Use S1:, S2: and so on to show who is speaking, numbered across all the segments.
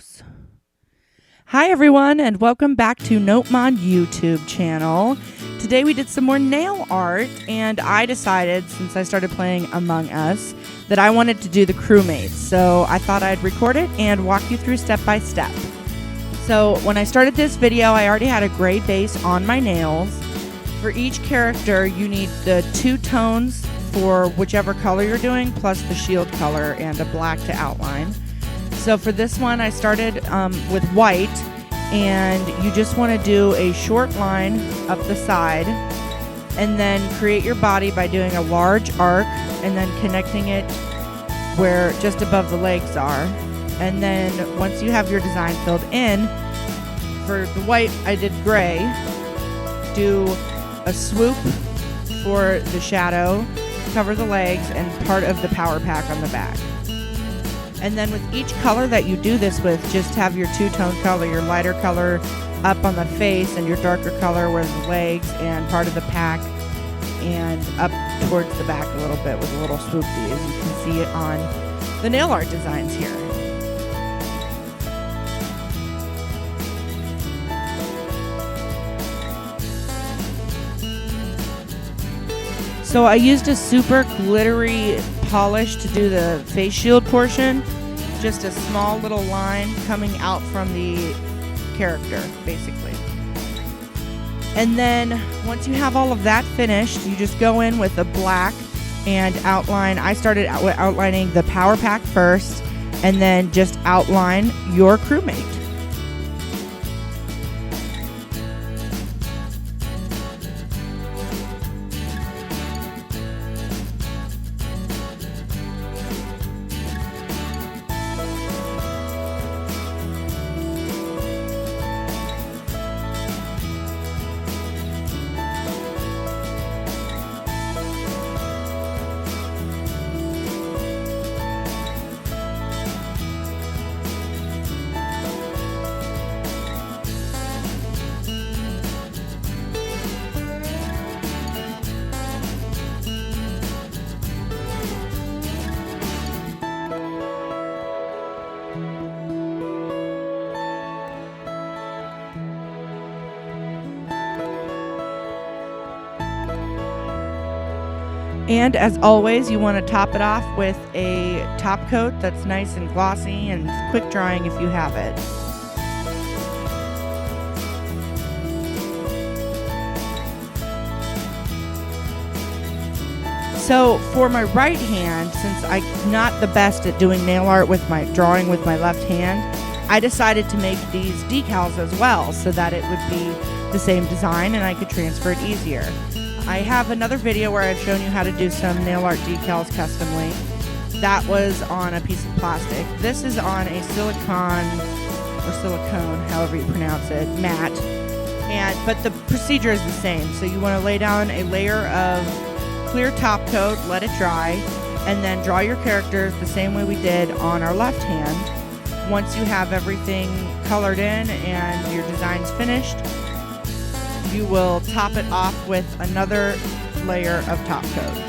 S1: close. Hi everyone, and welcome back to Notemon YouTube channel. Today we did some more nail art, and I decided, since I started playing Among Us, that I wanted to do the Crewmate. So I thought I'd record it and walk you through step by step. So when I started this video, I already had a gray base on my nails. For each character, you need the 2 tones for whichever color you're doing, plus the shield color and a black to outline. So for this one, I started with white, and you just want to do a short line up the side, and then create your body by doing a large arc, and then connecting it where just above the legs are. And then once you have your design filled in, for the white, I did gray, do a swoop for the shadow, cover the legs, and part of the power pack on the back. And then with each color that you do this with, just have your 2-tone color, your lighter color up on the face and your darker color where the legs and part of the pack, and up towards the back a little bit with a little swoopy, as you can see it on the nail art designs here. So I used a super glittery polish to do the face shield portion. Just a small little line coming out from the character, basically. And then once you have all of that finished, you just go in with a black and outline. I started outlining the power pack first, and then just outline your crewmate. And as always, you want to top it off with a top coat that's nice and glossy and quick drying if you have it. So for my right hand, since I'm not the best at doing nail art with my drawing with my left hand, I decided to make these decals as well, so that it would be the same design and I could transfer it easier. I have another video where I've shown you how to do some nail art decals customly. That was on a piece of plastic. This is on a silicone, however you pronounce it, mat. But the procedure is the same. So you want to lay down a layer of clear top coat, let it dry, and then draw your characters the same way we did on our left hand. Once you have everything colored in and your design's finished, you will top it off with another layer of top coat.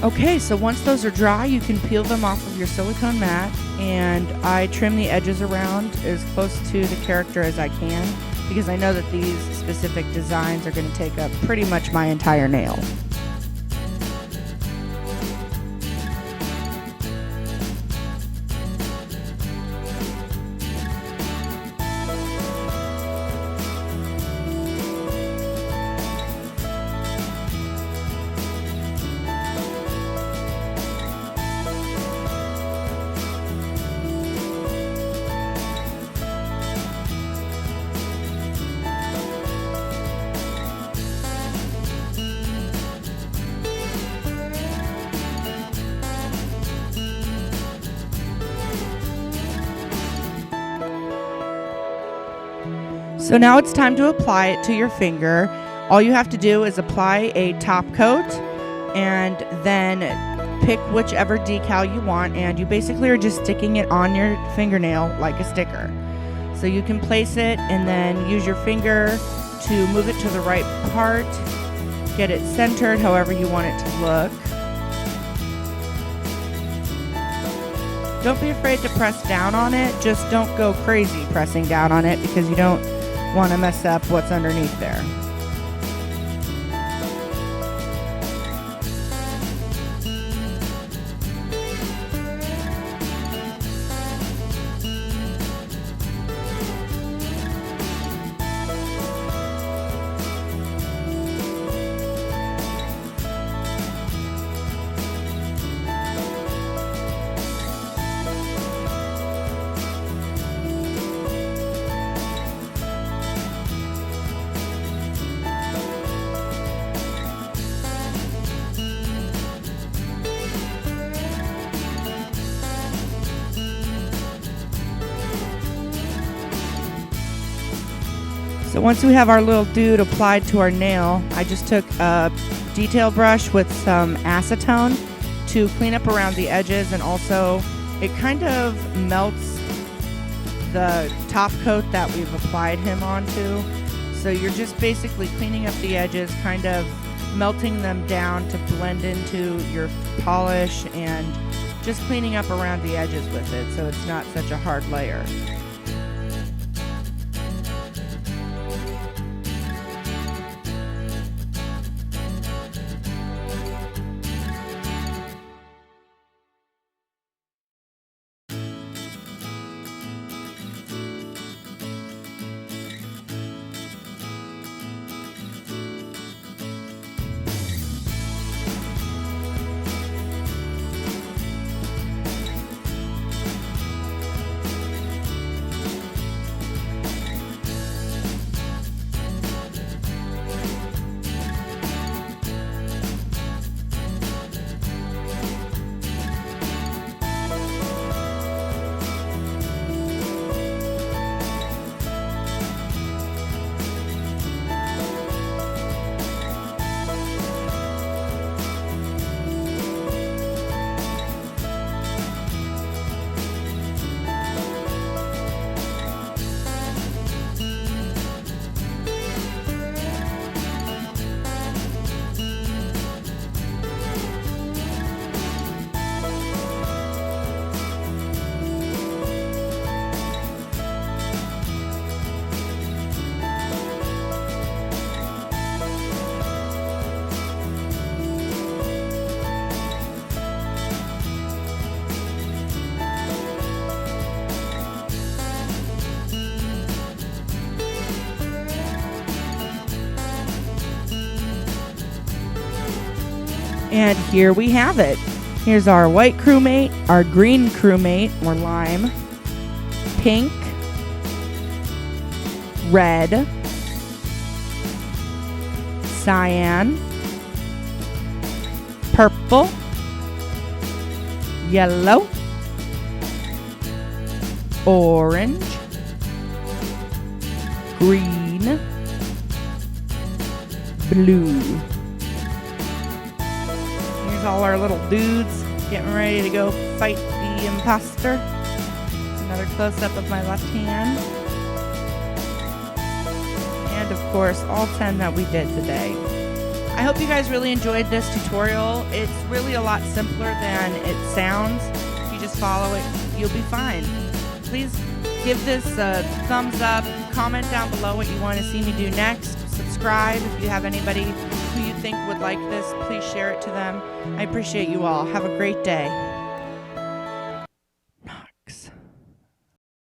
S1: Okay, so once those are dry, you can peel them off of your silicone mat, and I trim the edges around as close to the character as I can because I know that these specific designs are going to take up pretty much my entire nail. So now it's time to apply it to your finger. All you have to do is apply a top coat and then pick whichever decal you want, and you basically are just sticking it on your fingernail like a sticker. So you can place it and then use your finger to move it to the right part, get it centered however you want it to look. Don't be afraid to press down on it, just don't go crazy pressing down on it because you don't want to mess up what's underneath there. So once we have our little dude applied to our nail, I just took a detail brush with some acetone to clean up around the edges, and also it kind of melts the top coat that we've applied him onto. So you're just basically cleaning up the edges, kind of melting them down to blend into your polish and just cleaning up around the edges with it so it's not such a hard layer. And here we have it. Here's our white crewmate, our green crewmate, or lime, pink, red, cyan, purple, yellow, orange, green, blue. All our little dudes getting ready to go fight the imposter. Another close-up of my left hand. And of course, all 10 that we did today. I hope you guys really enjoyed this tutorial. It's really a lot simpler than it sounds. If you just follow it, you'll be fine. Please give this a thumbs up. Comment down below what you want to see me do next. Subscribe if you have anybody who you think would like this. Please share it to them. I appreciate you all. Have a great day.